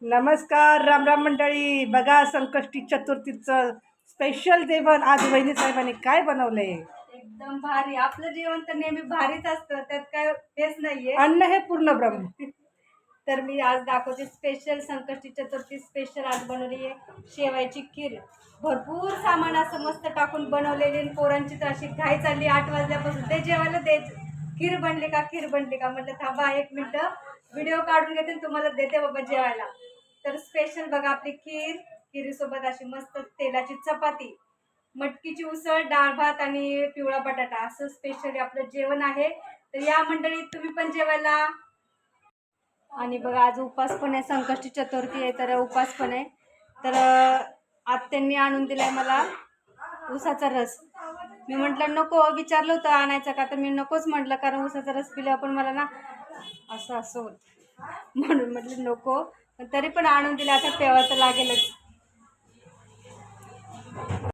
नमस्कार, राम राम मंडळी. बघा, संकष्टी चतुर्थीचं स्पेशल जेवण आज वहिनी साहेबांनी काय बनवलंय. एकदम भारी. आपलं जेवण तर नेहमी भारीच असतं, त्यात काय हेच नाहीये. अन्न हे पूर्ण ब्रह्म. तर मी आज दाखवते स्पेशल संकष्टी चतुर्थी स्पेशल आज बनवली आहे शेवायची खीर. भरपूर सामान असं मस्त टाकून बनवलेली आणि पोरांची तर अशी घाई चालली 8 वाजल्यापासून ते जेवायला दे. खीर बनली का, खीर बनली का. म्हटलं थांबा 1 मिनिटं, व्हिडिओ काढून घेते आणि तुम्हाला देते बाबा जेवायला. तर स्पेशल बघा आपली खीर. खिरीसोबत अशी मस्त तेलाची चपाती, मटकीची उसळ, डाळ भात आणि पिवळा बटाटा असं स्पेशली आपलं जेवण आहे. तर या मंडळीत तुम्ही पण जेवायला. आणि बघा आज उपास पण आहे, संकष्टी चतुर्थी आहे तर उपास पण आहे. तर आत्यांनी आणून दिलाय मला ऊसाचा रस. मी म्हटलं नको, विचारलं होतं आणायचं का, तर मी नकोच म्हटलं, कारण ऊसाचा रस पिल्यावर पण मला ना असं होत, म्हणून म्हटलं नको. पण तरी पण आणून दिलं, आता प्यावं तर लागेलच.